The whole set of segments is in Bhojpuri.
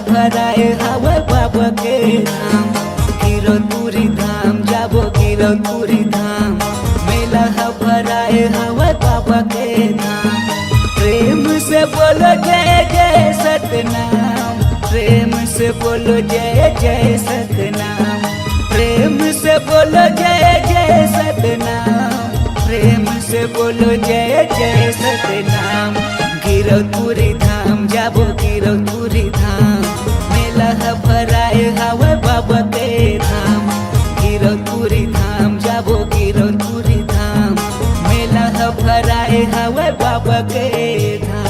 भराए हवा बाबा के धाम। गिरौदपुरी धाम जाबो गिरौदपुरी धाम, मेला भराए हवा बाबा के धाम। प्रेम से बोलो जय जय सतनाम, प्रेम से बोलो जय जय सतनाम, प्रेम से बोलो जय जय सतनाम, प्रेम से बोलो जय जय सतनाम। गिरौदपुरी धाम जाबो गिरौदपुरी धाम, मेला भराए हवा बाबा के धाम। गिरौदपुरी धाम जाबो गिरौदपुरी धाम, मेला भराए हवा बाबा के धाम।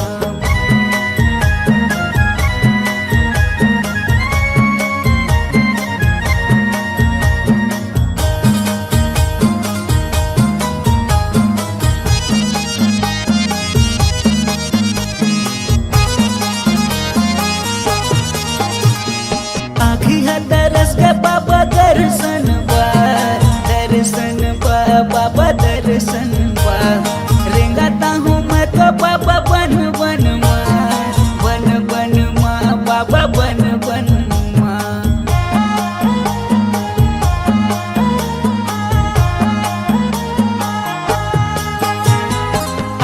दरस के बाबा दर्शन बा, दर्शन बा बाबा दर्शन बा। रेंगाता हूँ मैं तो बाबा बन बन माँ, बन बन माँ बाबा बन बन माँ।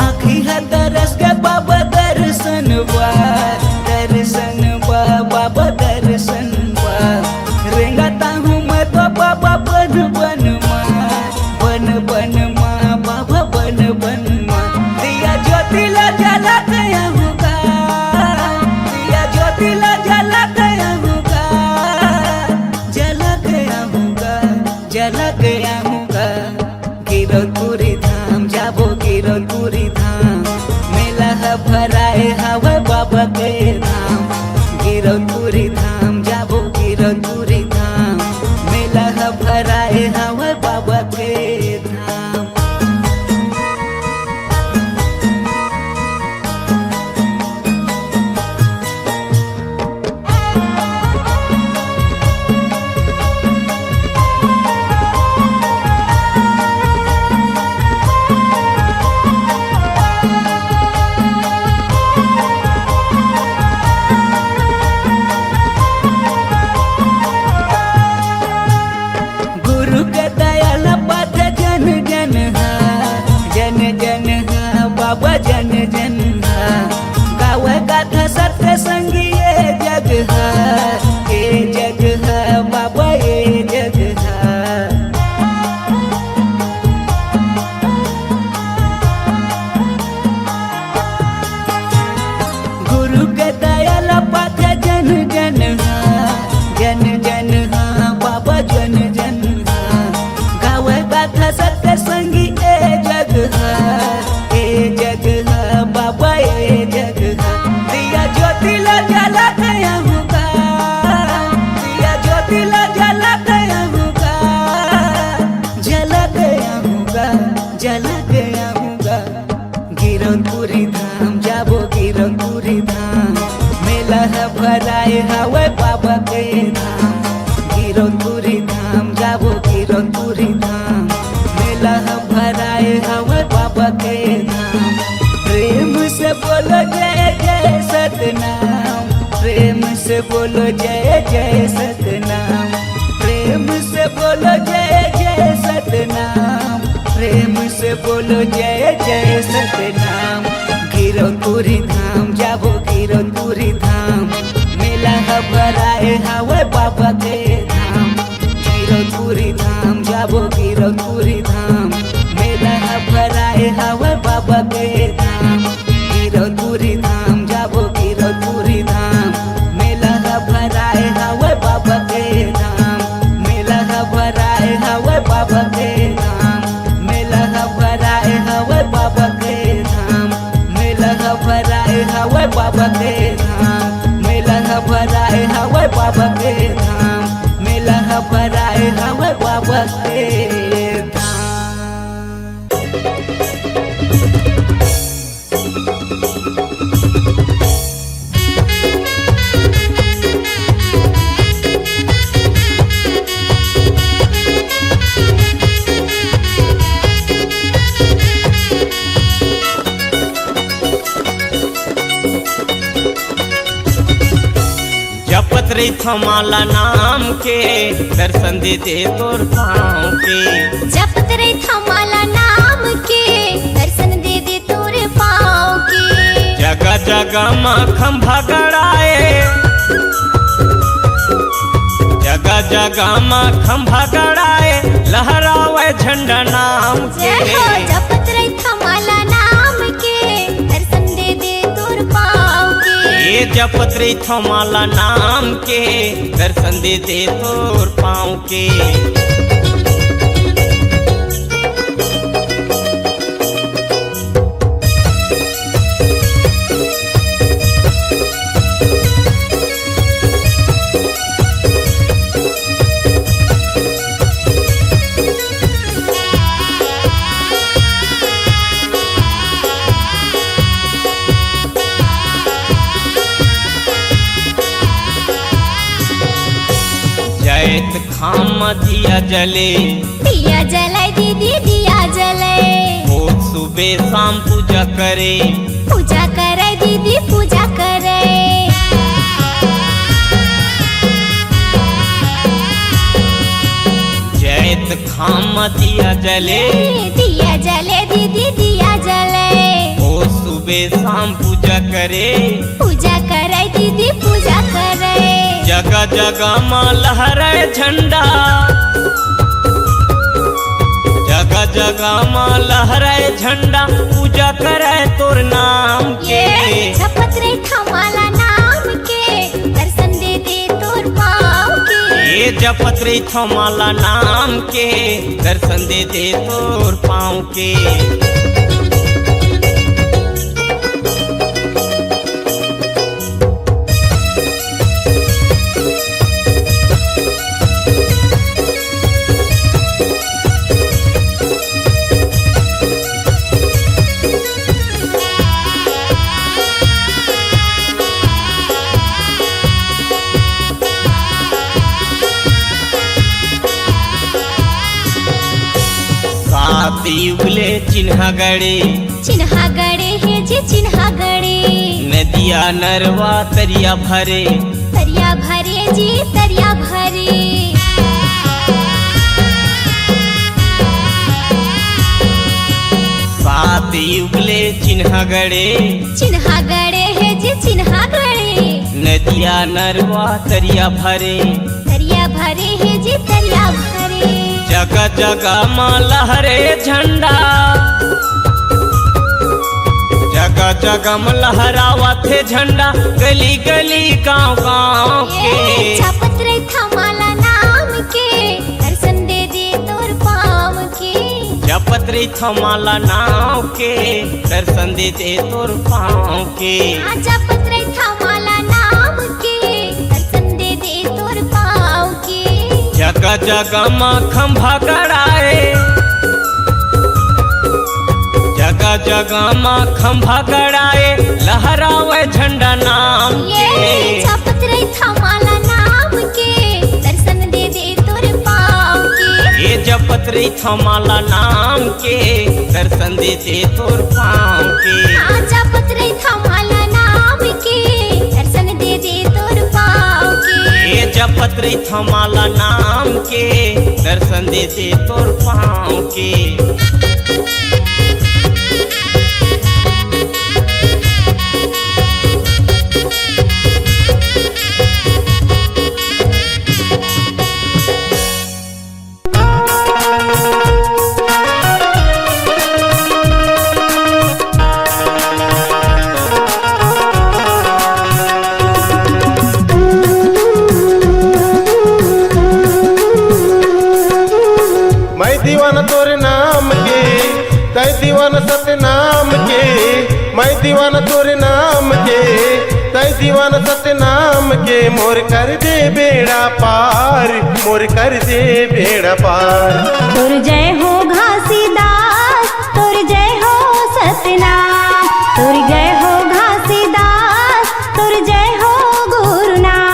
आँखी है दरस के बाबा दर्शन बा, दर्शन बा बाबा दर्शन बा। रेंगाता हूँ मैं तो बाबा बन बन माँ, बन बन माँ बाबा बन बन माँ। दिया ज्योतिला जला गया होगा, दिया ज्योतिला जला गया होगा, जला गया होगा, जला गया होगा। गिरौदपुरी धाम जाबो गिरौदपुरी धाम, मेला भराए हवा बाबा के धाम। गिरौदपुरी धाम जाबो गिरौदपुरी धाम, मेला भराए हवा बाबा के धाम। गुरु के दयाल पाथ जन जन हा, जन जन हा बाबा जन जन हा। गावे गाथा सत्य संगी ये जग हा, ये जग हा बाबा ये जग हा। गुरु के दयाल पाथ जन जन हा, जन जन हा बाबा जन जन हा। गावे गाथा सत्य संगी ए जग हा, ए जग हा बाबा ए जग हा। दिया ज्योतिला जला गया होगा, दिया ज्योतिला जला गया होगा, जला गया होगा, जला गया होगा। गिरौदपुरी धाम जाबो गिरौदपुरी धाम, मेला भराए हवा बाबा के धाम। गिरौदपुरी धाम जाबो गिरौदपुरी धाम, मेला भराए हवा बाबा के धाम। प्रेम से बोलो जय जय सतनाम, प्रेम से बोलो जय जय सतनाम, प्रेम से बोलो जय जय सतनाम, प्रेम से बोलो जय जय सतनाम। गिरौदपुरी धाम जाबो गिरौदपुरी धाम, मेला भराए हवा बाबा के धाम। गिरौदपुरी धाम जाबो गिरौदपुरी धाम, मेला भराए हवा बाबा के धाम। गिरौदपुरी धाम जाबो गिरौदपुरी धाम, मेला भराए हवा बाबा के धाम। मेला भराए हवा बाबा के धाम, मेला भराए हवा बाबा के धाम। मेला भराए हवा बाबा के धाम, मेला भराए हवा बाबा के धाम, मेला भराए हवा बाबा के धाम। जपत रही थमाला नाम के दर्शन दे दे तोर पाँव के। जपत रही थमाला नाम के दर्शन दे दे तोर पाँव के। जगह जगह माँ खंभा गड़ाए, जगह जगह माँ खंभा गड़ाए लहरावे झंडा नाम के। जपत रही थमाला नाम के दर्शन दे दे तोर पाँव के। ये जपत रही थमाला नाम के दर्शन दे दे तोर पाँव के। जैत खाम दिया जले, दिया जलाए दीदी दिया जलाए। रोज सुबह शाम पूजा करे, पूजा करे दीदी पूजा करे। जैत खाम दिया जले, दिया जले दीदी दिया जले। रोज सुबह शाम पूजा करे, पूजा करे दीदी पूजा करे। जगह जगह माँ लहराए झंडा, जगह जगह माँ लहराए झंडा पूजा करे तोर नाम के। जपत रही थमाला नाम के दर्शन दे दे तोर पाँव के। ये जपत रही थमाला नाम के दर्शन दे दे तोर पाँव के। युगले चिन्हा गड़े, चिन्हा गड़े है जी चिन्हा गड़े। नदिया नरवा तरिया भरे, तरिया भरे जी तरिया भरे। सात युगले चिन्हा गड़े, चिन्हा गड़े है जी चिन्हा गड़े। नदिया नरवा तरिया भरे, तरिया भरे है जी तरिया भरे। जगह जगह माँ लहरे झंडा, जगह जगह में लहरावा थे झंडा गली गली गांव गांव के। जपत रही थमाला नाम के दर्शन दे दे तोर पाँव के। जपत रही थमाला नाम के दर्शन दे दे तोर पाँव के। जपत रही थमाला नाम के दर्शन दे दे तोर पाँव के। जगह जगह माँ खंभा गड़ाए, जगह जगह माँ खंभा गड़ाए लहरावे झंडा नाम के। जपत रही थमाला नाम के दर्शन दे दे तोर पाँव के। ये जपत रही थमाला नाम के दर्शन दे दे तोर पाँव के। जपत रही थमाला नाम के दर्शन दे दे तोर पाँव के। ये जपत रही थमाला नाम के दर्शन दे दे तोर पाँव के। दीवाना तोरे नाम के, तय दीवाना सतनाम के। मैं दीवाना तोरे नाम के, तय दीवाना सतनाम के। मोर कर दे बेड़ा पार, मोर कर दे बेड़ा पार। तुर जय हो घासीदास, तुर जय हो सतनाम। तुर जय हो घासीदास, तुर जय हो गुरुनाम।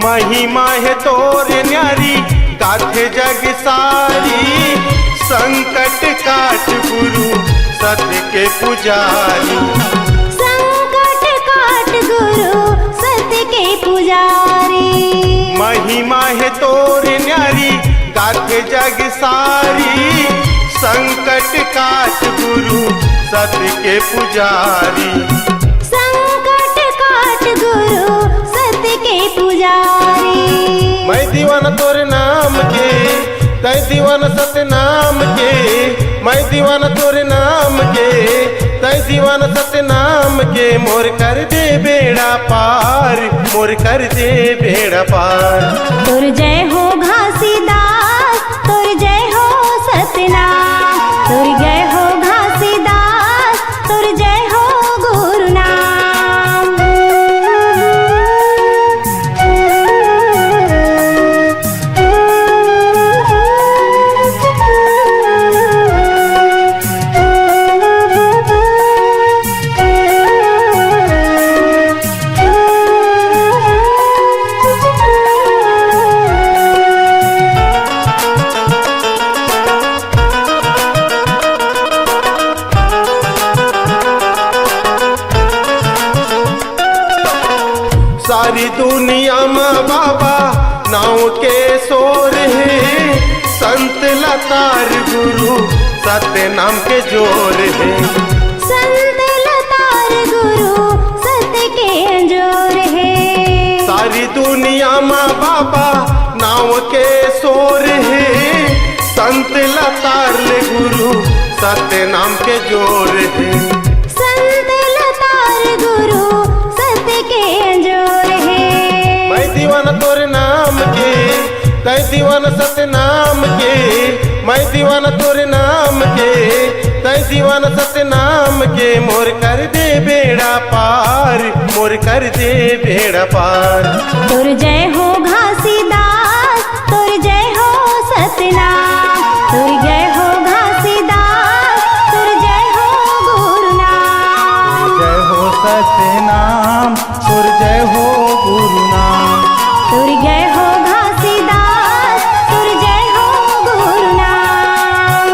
महिमा है तोर न्यारी गाथे जग सारी, संकट काट गुरु सत्य के पुजारी। संकट काट गुरु सत्य के पुजारी। महिमा है तोर न्यारी गाथे जग सारी, संकट काट गुरु सत्य के पुजारी। संकट काट गुरु सत्य के पुजारी। मैं दीवाना तोरे नाम के, तै दीवाना सत्य नाम के। मैं दीवाना तोरे नाम के, तै दीवाना सत्य नाम के। मोर कर दे बेड़ा पार, मोर कर दे बेड़ा पार। तुर जय हो घासीदास, तुर जय हो सतनाम। तुर जय हो घासीदास, तुर जय हो गुरुनाम। सारी दुनिया में बाबा नाव के शोर है, संत लतार गुरु सत्य नाम के जोर है। संत लतार गुरु सत्य के अंजोर है। सारी दुनिया में बाबा नाव के शोर है, संत लतार ले गुरु सत्य नाम के जोर है। संत लतार गुरु सत्य के अंजोर है। मैं दीवाना तोरे नाम के, तै दीवाना सत्य नाम के। मैं दीवाना तोरे नाम के, तै दीवाना सत्य नाम के। मोर कर दे बेड़ा पार, मोर कर दे बेड़ा पार। तुर जय हो घासीदास, तुर जय हो सतनाम। तुर जय हो घासीदास, तुर जय हो गुरुनाम। जय हो सतनाम, तुर जय हो गुरुनाम। तुर जय हो घासीदास, तुर जय हो गुरुनाम।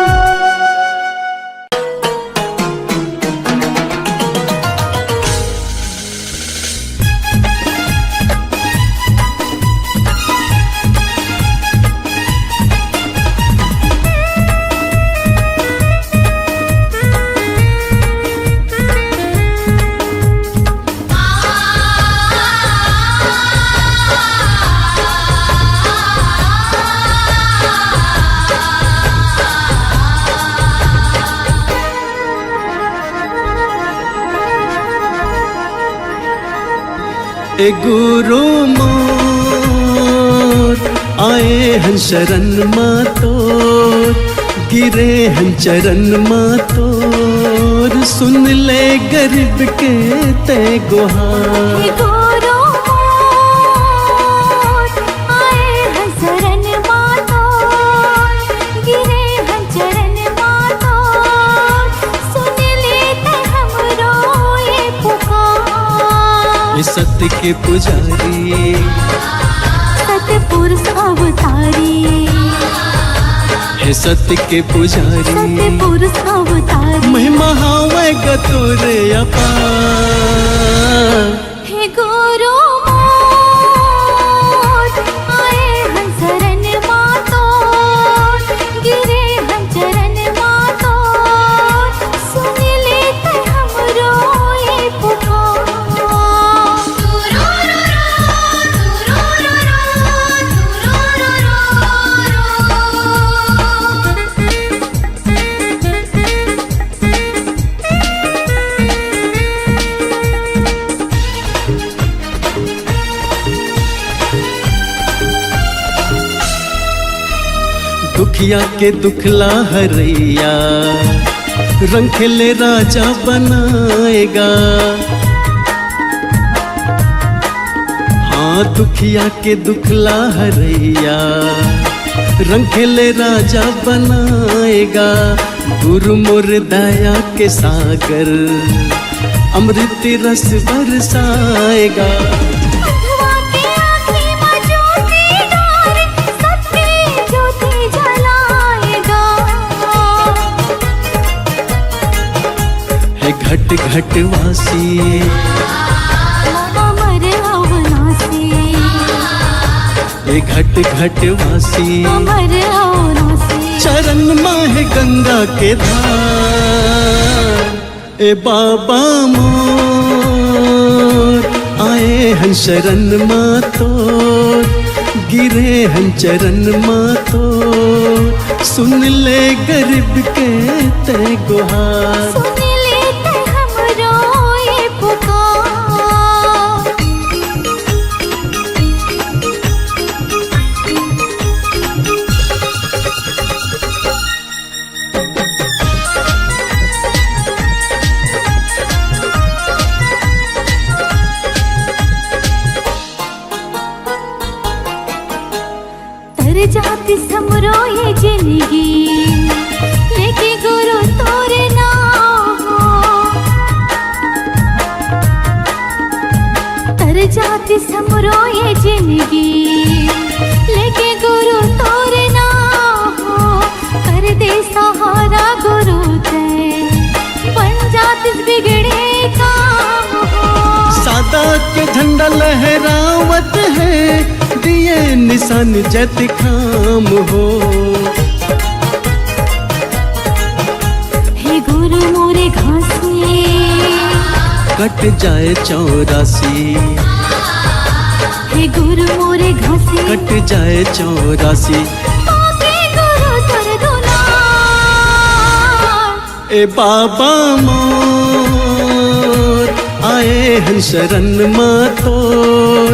ए गुरु मोर आए हन शरण मातोर, गिरे हन चरण मातोर। सुन ले गरीब के ते गुहार। हे गुरु मोर आए हैं शरण मातोर, गिरे हैं चरण मातोर। सुन लेते हमरो ये पुकार। ये सत्य के पुजारी, सतपुरुष अवतारी। हे सत्य के पुजारी, सतपुरुष अवतारी। महिमा हावे गतोरे अपार। हे गुरु मोर आए हैं शरण मातोर, गिरे हैं चरण मातोर। सुन लेते हमरो ये पुकार। दुखिया के दुखला हरैया, रंग खेले राजा बनाएगा। हाँ दुखिया के दुखला हरैया, रंग खेले राजा बनाएगा। गुरु मोर दया के सागर, अमृत रस बरसाएगा। अंधवा के आँखें घट वासी अमर अवनासी, ए घट घट वासी अमर अवनासी। चरण माह गंगा के धार, ए बाबा मोर आए हन शरण मातोर, गिरे हन चरण मातोर। सुन ले गरीब के ते गुहार, सुन लेते हमरो ये पुकार। तर जाती समरो ये जिंदगी, लेके गुरु तोरे नाम। तर जाती समरो ये जिंदगी, लेके गुरु तोरे नाम। कर दे सहारा गुरु ते, बन जाती बिगड़े काम। सादा के झंडा लहरावत है, दिए निशान जत खाम हो। हे गुरु मोरे घासी, कट जाए 84, हे गुरु मोरे घासी, कट जाए 84। पापी गुरु तर दुलार। ए बाबा मोर आए हन शरण मातोर,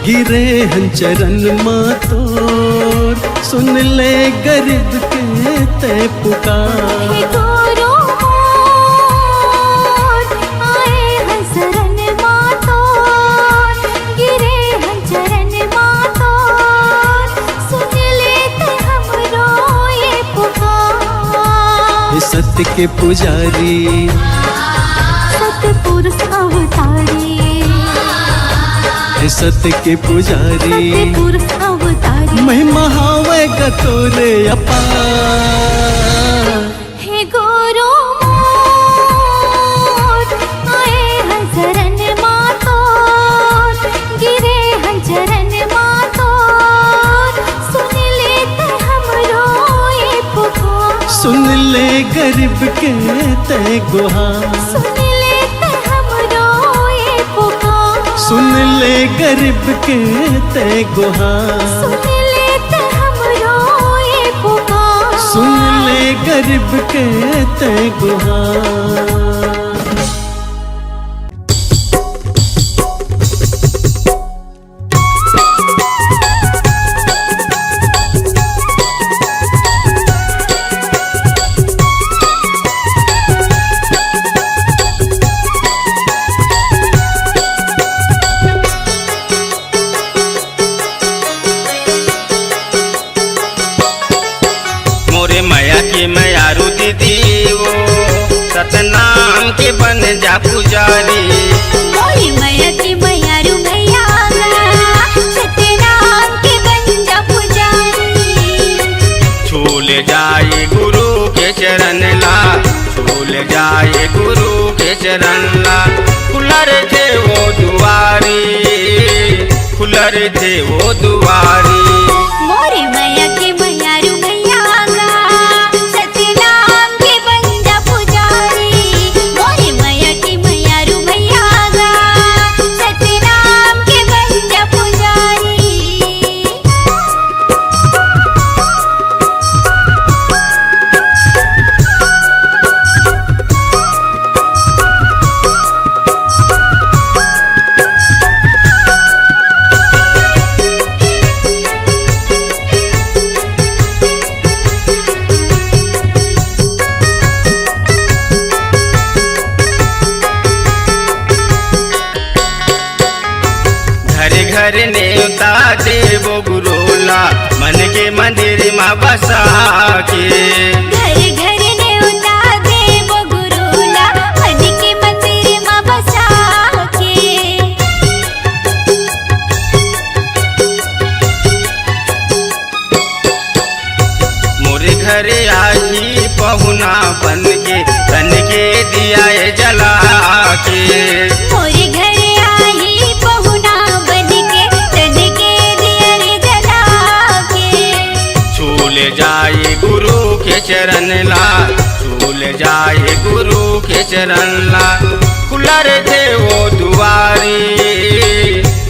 गिरे हन चरण मातोर। सुन ले गरीब के ते पुकार, हे गुरु मोर आए हन शरण मातोर, गिरे हन चरण मातोर। सुन लेते हमरो ये पुकार। हे सत्य के पुजारी, सतपुरुष अवतारी, हे सत्य के पुजारी। सतपुरुष अवतारी। महिमा हावे गतोरे अपार। हे गुरु मोर आए हन शरण मातोर, गिरे हन चरण मातोर। सुन लेते हमरो ये पुकार। सुन ले गरीब के ते गुहार, सुन लेते हमरो ये पुकार। सुन ले गरीब के ते गुहार। सुन लेते हमरो ये पुकार। सुन ले गरीब के ते गुहार। मोरे मैया की मैयारू दीदी वो सतनाम के बन जा पुजारी। मोरी मैया की मैयारू मैया सत्यनाम के बन जा पुजारी। छूल जाए गुरु के चरण ला, छूल जाए गुरु के चरण ला। खुलर थे वो दुआरी, खुलर थे वो दुआरी। मोरी मैया की मैयारू मैया सत्यनाम के बन जा पुजारी। मोरी मैया की मैयारू मैया सत्यनाम के बन जा पुजारी। घर नेवता देवो गुरोला, मन के मंदिर माँ बसा के। घर घर न्योता देवो गुरुला, मन के मंदिर माँ बसा के। मोरे घर आई पहुना बन के, तन के दिया जला मोरे घर आई पहुना बन के तन के दियर जला के छूल जाए गुरु के चरण ला, छूल जाए गुरु के चरण ला। खुलर थे वो दुआरी,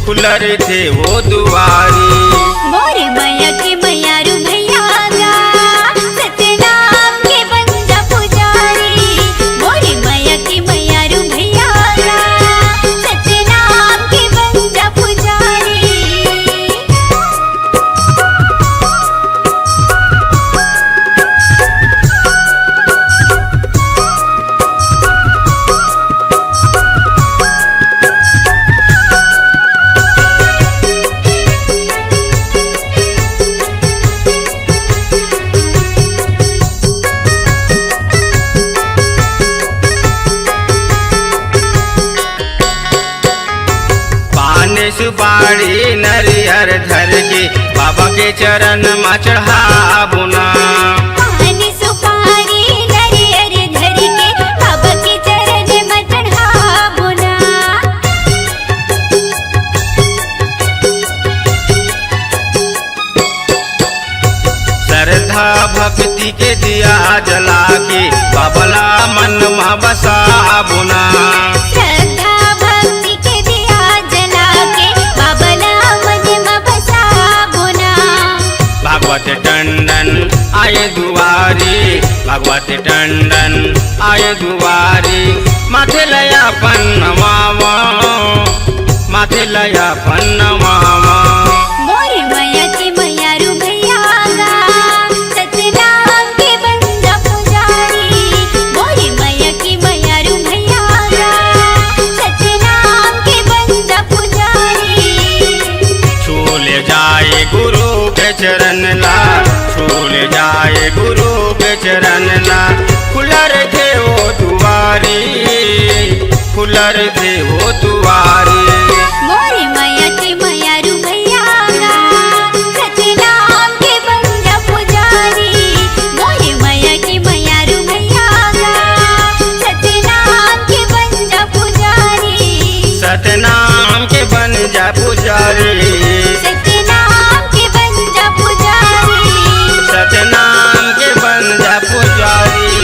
खुलर थे वो दुआरी। मोरे मैया के मैयारू भैया गा सतनाम के बंजा पुजारी। मोरे मैया के मैयारू भैया गा सतनाम के बंजा पुजारी। सुपारी नरियर धर के बाबा के चरण में चढ़ाबुना। पानी सुपारी नरियर धर के बाबा के चरण में चढ़ाबुना। श्रद्धा भक्ति के दिया जला के बाबला मन में बसाबुना। श्रद्धा भक्ति के दिया जला के बाबला मन में बसाबुना। भागवत टंडन आए दुआरी, भागवत टंडन आए दुआरी। माथे लया पन्नवावा, माथे लया पन्नवावा। मोरे मैया के मैयारू भैया गा सतनाम के बंजा पुजारी। मोरे मैया के मैयारू भैया गा सतनाम के बंजा पुजारी। छूल जाए गुरु के चरण ला, छूल जाए गुरु के चरण ला। खुलर थे वो दुआरी, खुलर थे वो दुआरी। मोरे मैया के मैयारू भैया गा सतनाम के बंजा पुजारी। मोरे मैया के मैयारू भैया गा सतनाम के बंजा पुजारी। सतनाम के बन जा पुजारी, सतनाम के बंजा पुजारी। सतनाम के बन जा पुजारी।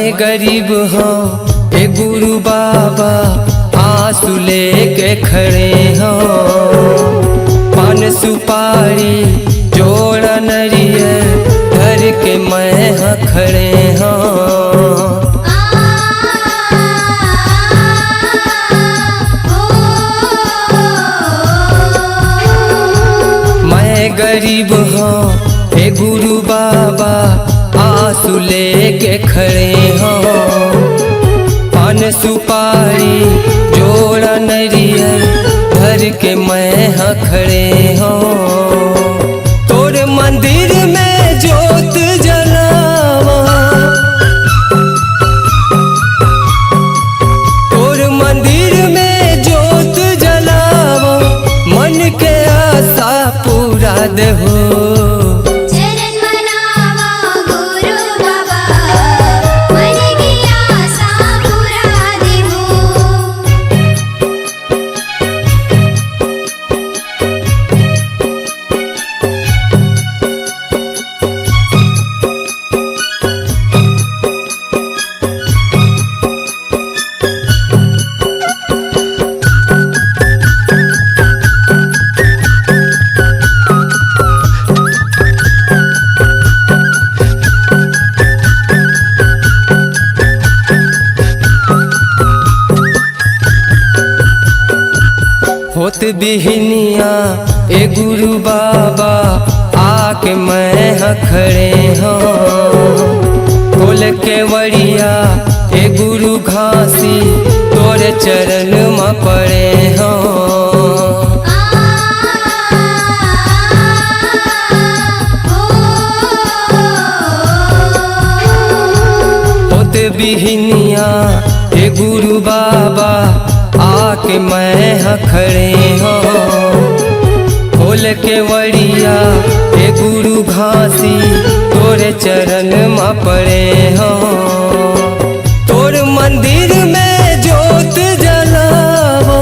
मैं गरीब हूँ ए गुरु बाबा आंसू लेके खड़े हूँ। पान सुपारी जोड़ा नरियर धर के मैं हाँ खड़े हूँ। मैं गरीब हूँ हे गुरु बाबा आंसू लेके खड़े हूँ। पान सुपारी जोड़ा नरियर धर के मैं हाँ खड़े हूँ। तोर मंदिर में जोत जलावा, तोर मंदिर में जोत जलावा, मन के आशा पूरा देहो। चरण मनावा गुरु बाबा मन की आशा पूरा देहो। होत बिहनिया ए गुरु बाबा आके मैं हाँ खड़े हूँ। खोल के वड़िया ए गुरु घासी तोरे चरण में पड़े हूँ। होत बिहनिया ए गुरु बाबा आके मैं हाँ खड़े हूँ। खोल के वड़िया ए गुरु घासी तोरे चरण में पड़े हूँ। तोर मंदिर में जोत जलावा,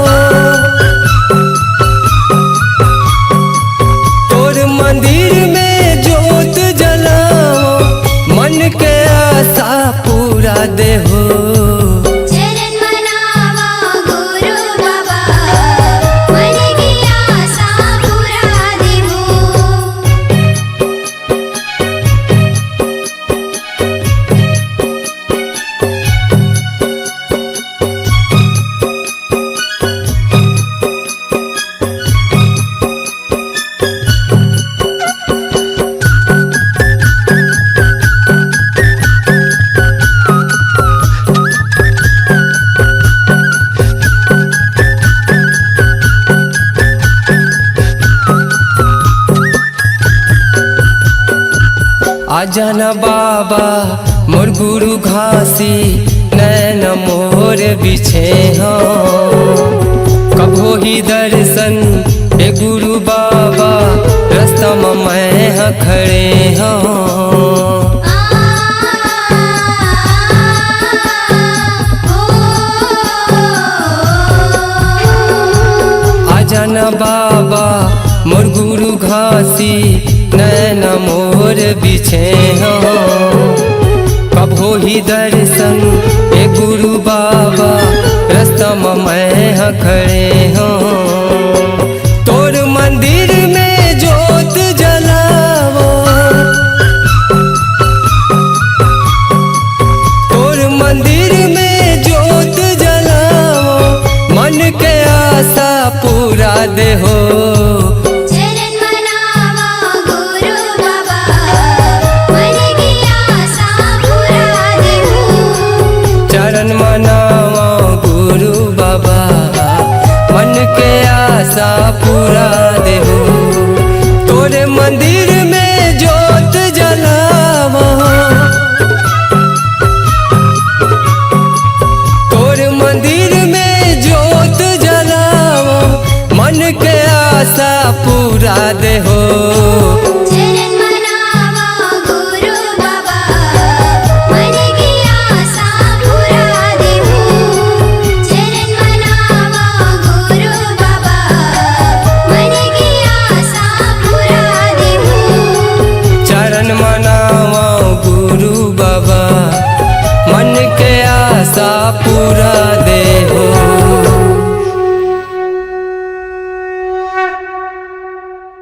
तोर मंदिर में जोत जलावा, मन के आशा पूरा देहो। चरण मनावा गुरु बाबा मन की आशा पूरा देहो। आजाना बाबा मोर गुरु घासी नैन मोर बिछे हूँ। कभो ही दर्शन ए गुरु बाबा रास्ता में मैं हाँ खड़े हूँ। आजाना बाबा मोर गुरु घासी नैन मोर बिछे हूँ। कभो ही दर्शन ए गुरु बाबा रास्ता में मैं हाँ खड़े हूँ।